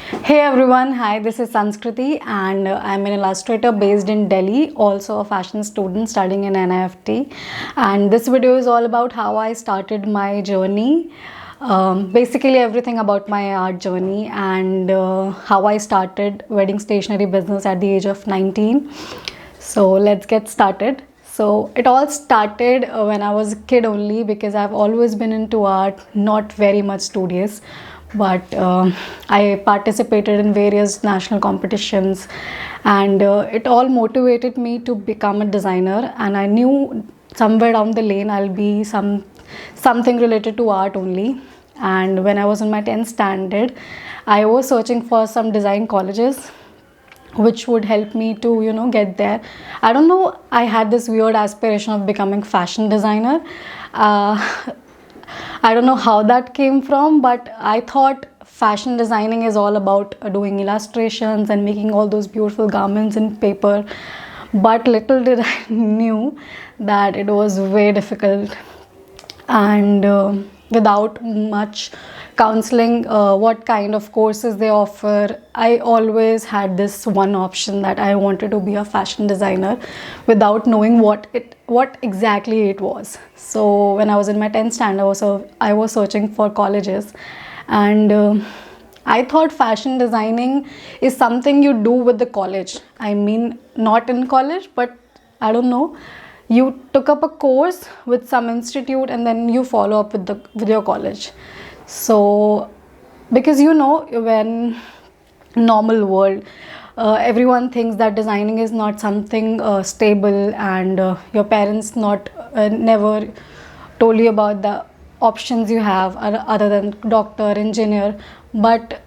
Hey everyone, hi, this is Sanskriti and I'm an illustrator based in Delhi, also a fashion student studying in NIFT. And this video is all about how I started my journey, basically everything about my art journey and how I started wedding stationery business at the age of 19. So let's get started. So it all started when I was a kid only, because I've always been into art, not very much studious, but I participated in various national competitions and it all motivated me to become a designer. And I knew somewhere down the lane I'll be something related to art only. And when I was in my 10th standard, I was searching for some design colleges which would help me to get there. I don't know, I had this weird aspiration of becoming fashion designer. I don't know how that came from, but I thought fashion designing is all about doing illustrations and making all those beautiful garments in paper. But little did I knew that it was way difficult, and without much counseling what kind of courses they offer, I always had this one option that I wanted to be a fashion designer without knowing what exactly it was. So when I was in my 10th standard, I was searching for colleges, and I thought fashion designing is something you do with the college. I mean, not in college, but I don't know, you took up a course with some institute and then you follow up with your college. So because when normal world, everyone thinks that designing is not something stable, and your parents not never told you about the options you have other than doctor, engineer. But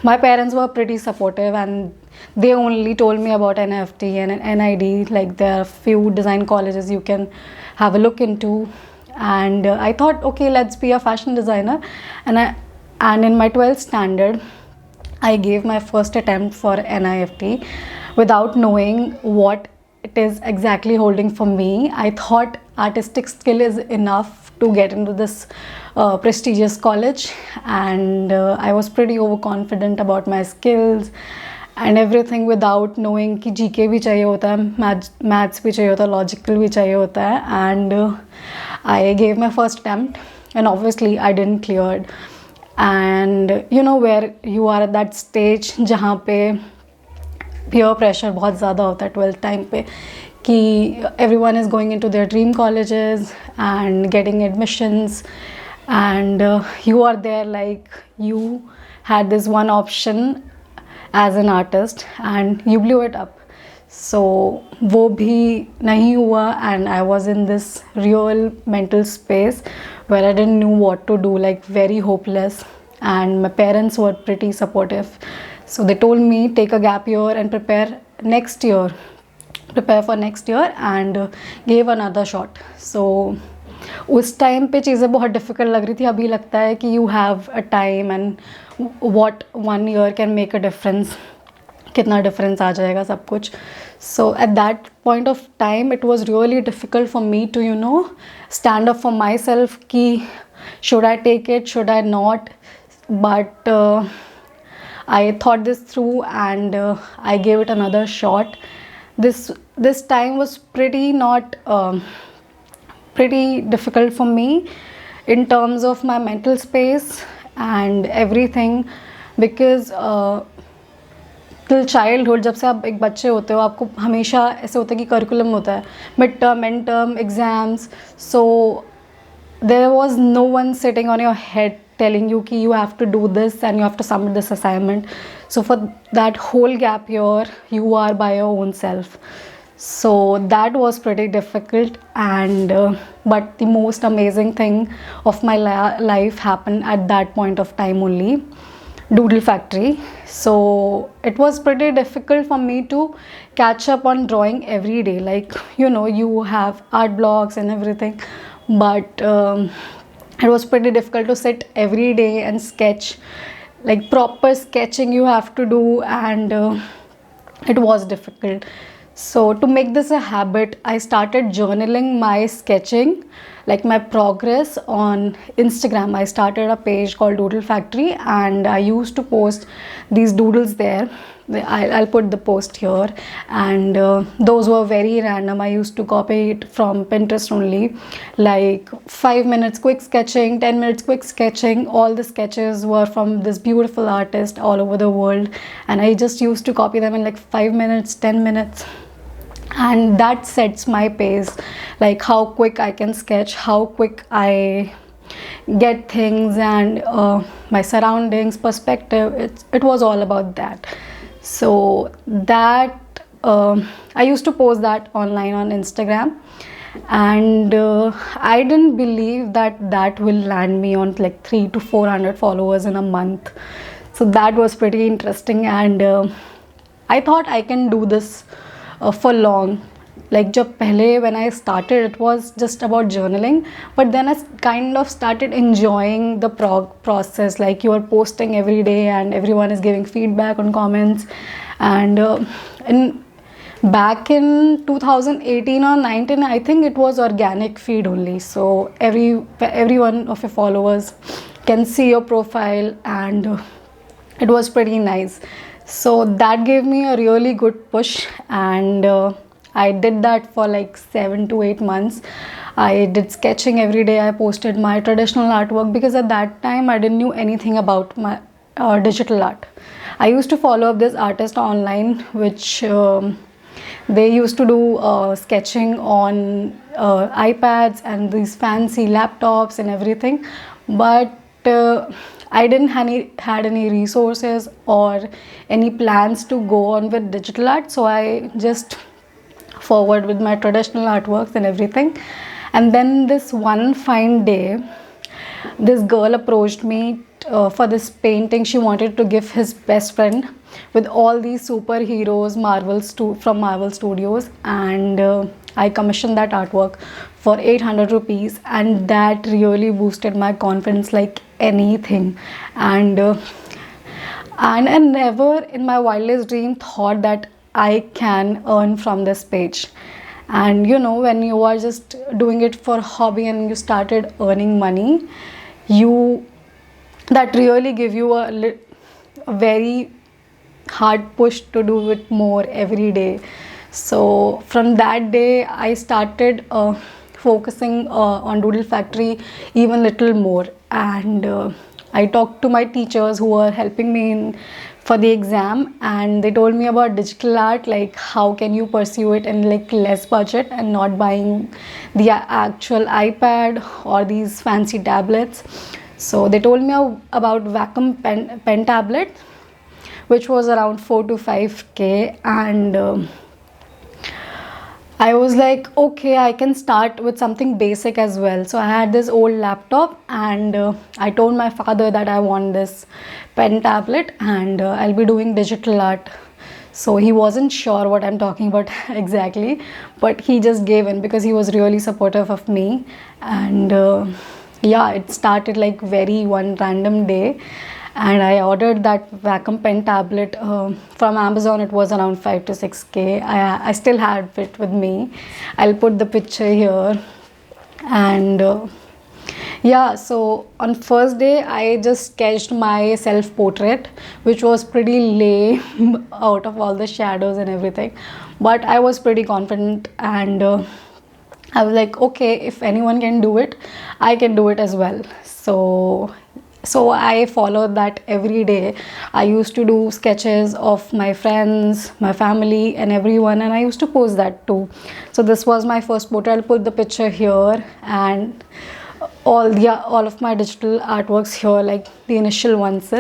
my parents were pretty supportive, and they only told me about NIFT and NID, like there are few design colleges you can have a look into. And I thought, okay, let's be a fashion designer. And in my 12th standard, I gave my first attempt for NIFT without knowing what it is exactly holding for me. I thought artistic skill is enough to get into this prestigious college, and I was pretty overconfident about my skills and everything, without knowing कि GK भी चाहिए होता है, maths भी चाहिए होता है, logical भी चाहिए होता है. And I gave my first attempt, and obviously I didn't clear it. And where you are at that stage जहाँ पे peer pressure बहुत ज़्यादा होता है 12th time पे, कि everyone is going into their dream colleges and getting admissions, and you are there like you had this one option as an artist and you blew it up. So वो भी नहीं हुआ, and I was in this real mental space where I didn't know what to do, like very hopeless. And my parents were pretty supportive, so they told me take a gap year and prepare for next year and gave another shot. So उस time पे चीज़ें बहुत difficult लग रही थी. अभी लगता है कि you have a time and what 1 year can make a difference, कितना डिफरेंस आ जाएगा सब कुछ. So at that point of time it was really difficult for me to stand up for myself कि should I take it, should I not. But I thought this through, and I gave it another shot. This time was pretty difficult for me in terms of my mental space and everything, because till childhood, जब से आप एक बच्चे होते हो, आपको हमेशा ऐसे होता है कि करिकुलम होता है, mid term, and term, exams. So there was no one sitting on your head telling you कि you have to do this and you have to submit this assignment. So for that whole gap year, you are by your own self. So that was pretty difficult, and but the most amazing thing of my life happened at that point of time only, Doodlefactory. So it was pretty difficult for me to catch up on drawing every day. Like you have art blocks and everything, but it was pretty difficult to sit every day and sketch, like proper sketching you have to do, and it was difficult. So to make this a habit, I started journaling my sketching, like my progress on Instagram. I started a page called Doodlefactory, and I used to post these doodles there. I'll put the post here, and those were very random. I used to copy it from Pinterest only, like 5 minutes quick sketching, 10 minutes quick sketching. All the sketches were from this beautiful artist all over the world, and I just used to copy them in like 5 minutes, 10 minutes. And that sets my pace, like how quick I can sketch, how quick I get things, and my surroundings, perspective. It was all about that. So that I used to post that online on Instagram, and I didn't believe that will land me on like 300 to 400 followers in a month. So that was pretty interesting, and I thought I can do this for long. Like when I started, it was just about journaling, but then I kind of started enjoying the process. Like you are posting every day and everyone is giving feedback on comments, and back in 2018 or 19, I think it was organic feed only, so every one of your followers can see your profile, and it was pretty nice. So that gave me a really good push, and I did that for like 7 to 8 months. I did sketching every day. I posted my traditional artwork, because at that time I didn't know anything about my digital art. I used to follow up this artist online, which they used to do sketching on iPads and these fancy laptops and everything, but I didn't had any resources or any plans to go on with digital art, so I just forward with my traditional artworks and everything. And then this one fine day, this girl approached me for this painting she wanted to give his best friend, with all these superheroes from Marvel Studios, and I commissioned that artwork for 800 rupees, and that really boosted my confidence like anything. And I never in my wildest dream thought that I can earn from this page. And you know, when you are just doing it for hobby and you started earning money, that really give you a very hard push to do it more every day. So from that day I started focusing on Doodlefactory even little more, and I talked to my teachers who were helping me for the exam, and they told me about digital art, like how can you pursue it in like less budget and not buying the actual iPad or these fancy tablets. So they told me about vacuum pen tablet, which was around 4 to 5k, and I was like, okay, I can start with something basic as well. So I had this old laptop, and I told my father that I want this pen tablet, and I'll be doing digital art. So he wasn't sure what I'm talking about exactly, but he just gave in because he was really supportive of me. And yeah, it started like one random day, and I ordered that vacuum pen tablet from Amazon. It was around 5 to 6k. I still had it with me. I'll put the picture here. And yeah, so on first day I just sketched my self-portrait, which was pretty lame out of all the shadows and everything, but I was pretty confident, and I was like, okay, if anyone can do it, I can do it as well. So I followed that every day. I used to do sketches of my friends, my family and everyone, and I used to post that too. So this was my first portrait. I'll put the picture here, and all of my digital artworks here, like the initial ones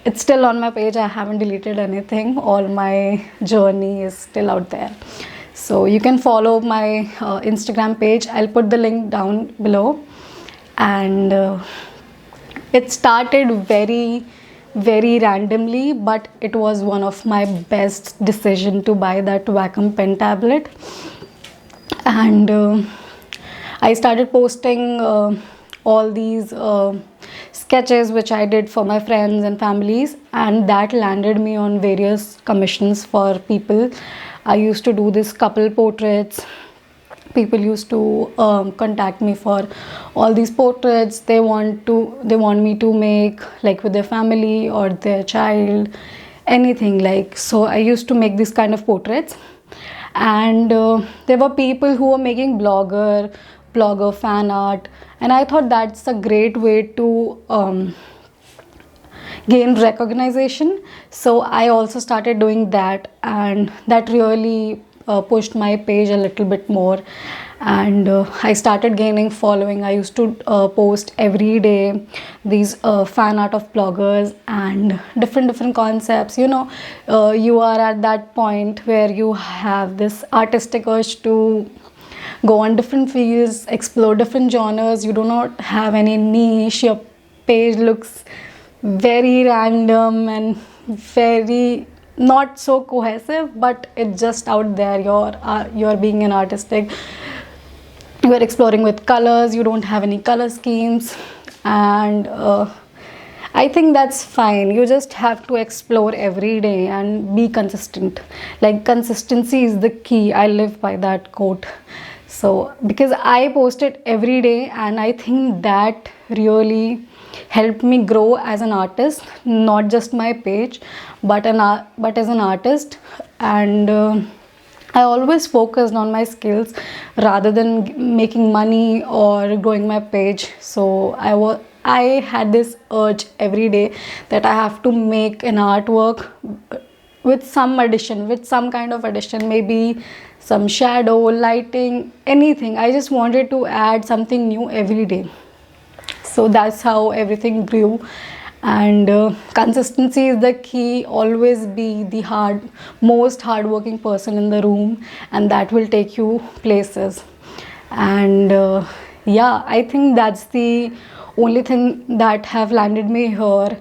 it's still on my page. I haven't deleted anything. All my journey is still out there. So you can follow my Instagram page. I'll put the link down below. And it started very randomly, but it was one of my best decision to buy that vacuum pen tablet. And I started posting all these sketches which I did for my friends and families, and that landed me on various commissions for people. I used to do this couple portraits, people used to contact me for all these portraits. They want me to make like with their family or their child, anything like. So I used to make this kind of portraits. And there were people who were making blogger fan art, and I thought that's a great way to gain recognition. So I also started doing that, and that really pushed my page a little bit more. And I started gaining following. I used to post every day these fan art of bloggers and different concepts. You know, you are at that point where you have this artistic urge to go on different fields, explore different genres. You do not have any niche. Your page looks very random and very not so cohesive, but it's just out there. You're being an artistic, you're exploring with colors, you don't have any color schemes. And I think that's fine. You just have to explore every day and be consistent. Like, consistency is the key. I live by that quote. So because I post it every day, and I think that really helped me grow as an artist, not just my page, but as an artist. And I always focused on my skills rather than making money or growing my page. So I had this urge every day that I have to make an artwork with some addition, with some kind of addition, maybe some shadow, lighting, anything. I just wanted to add something new every day. So that's how everything grew. And consistency is the key. Always be the most hardworking person in the room, and that will take you places. And yeah, I think that's the only thing that have landed me here.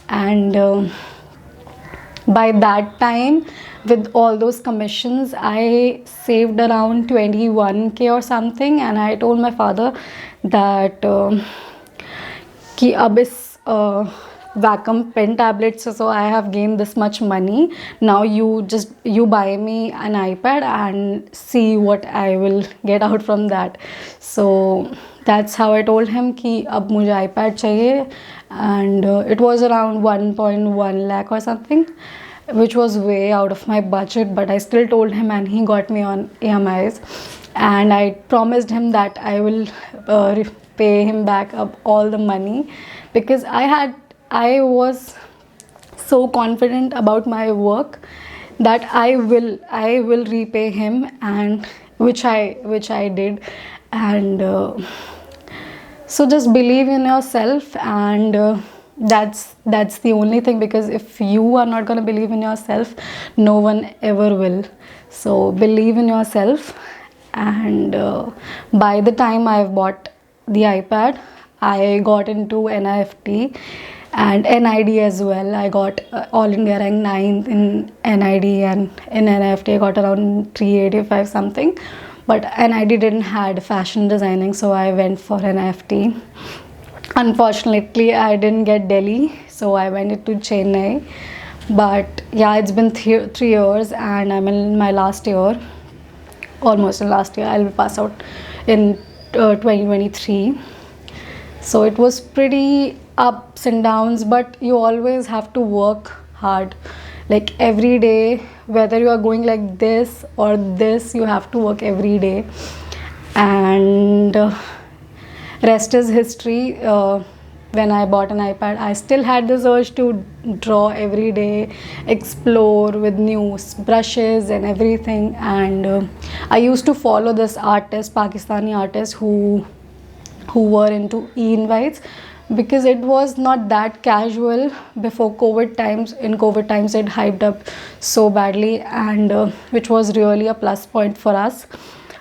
And by that time, with all those commissions, I saved around 21K or something, and I told my father that कि अब इस vacuum pen tablets, so I have gained this much money. Now you buy me an iPad and see what I will get out from that. So that's how I told him कि अब मुझे iPad चाहिए. And it was around 1.1 lakh or something, which was way out of my budget, but I still told him, and he got me on EMIs. And I promised him that I will pay him back up all the money, because I was so confident about my work that I will repay him, and which I did. And so just believe in yourself, and that's the only thing, because if you are not going to believe in yourself, no one ever will. So believe in yourself. And by the time I've bought the iPad, I got into NIFT and NID as well. I got All India rank 9th in NID, and in NIFT I got around 385 something. But NID didn't had fashion designing, so I went for NIFT. Unfortunately, I didn't get Delhi, so I went to Chennai. But yeah, it's been 3 years, and I'm in my last year, almost in last year. I'll pass out in 2023. So it was pretty ups and downs, but you always have to work hard. Like every day, whether you are going like this or this, you have to work every day. And rest is history. When I bought an iPad, I still had this urge to draw every day, explore with new brushes and everything. And I used to follow this artist, Pakistani artist, who were into e-invites, because it was not that casual before COVID times. In COVID times, it hyped up so badly, and which was really a plus point for us,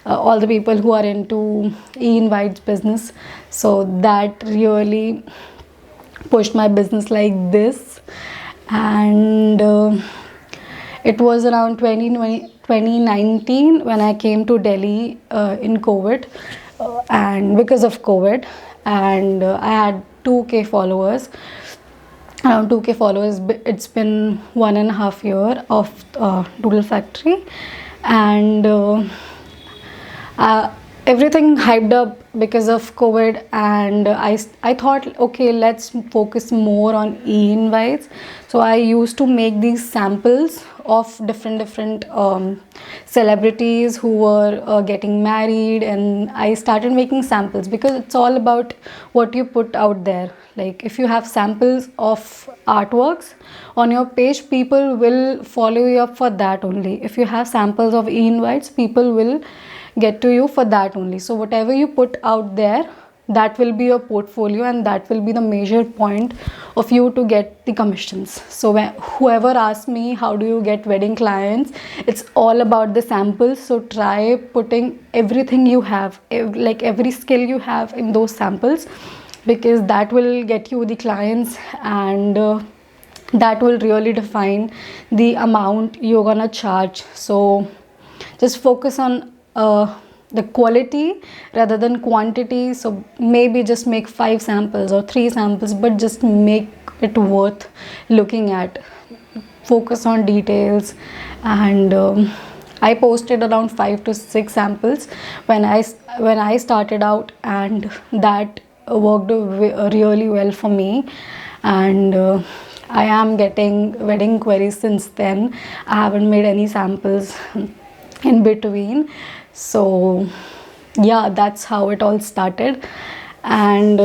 all the people who are into e-invites business. So that really pushed my business like this. And it was around 2019 when I came to Delhi in COVID, and because of COVID. And I had 2K followers, around 2K followers. It's been 1.5 years of Doodlefactory. And Everything hyped up because of COVID, and I thought, okay, let's focus more on e-invites. So I used to make these samples of different celebrities who were getting married, and I started making samples because it's all about what you put out there. Like if you have samples of artworks on your page, people will follow you up for that only. If you have samples of e-invites, people will get to you for that only. So whatever you put out there, that will be your portfolio, and that will be the major point of you to get the commissions. So whoever asks me how do you get wedding clients, it's all about the samples. So try putting everything you have, like every skill you have in those samples, because that will get you the clients, and that will really define the amount you're gonna charge. So just focus on the quality rather than quantity. So maybe just make 5 samples or 3 samples, but just make it worth looking at. Focus on details. And I posted around 5 to 6 samples when I started out, and that worked really well for me. And I am getting wedding queries since then. I haven't made any samples in between. So yeah, that's how it all started. And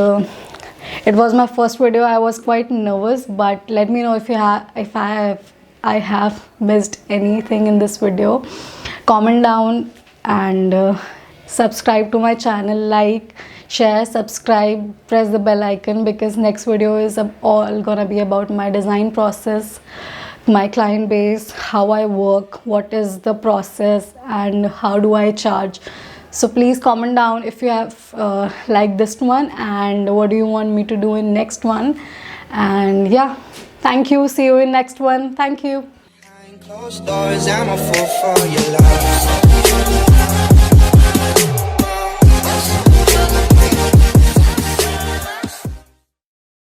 it was my first video. I was quite nervous, but let me know if I have missed anything in this video. Comment down, and subscribe to my channel. Like, share, subscribe, press the bell icon, because next video is all gonna be about my design process, my client base, how I work, what is the process, and how do I charge. So please comment down if you have liked this one, and what do you want me to do in next one. And yeah, thank you. See you in next one. Thank you. Behind closed doors, I'm a fool for your love.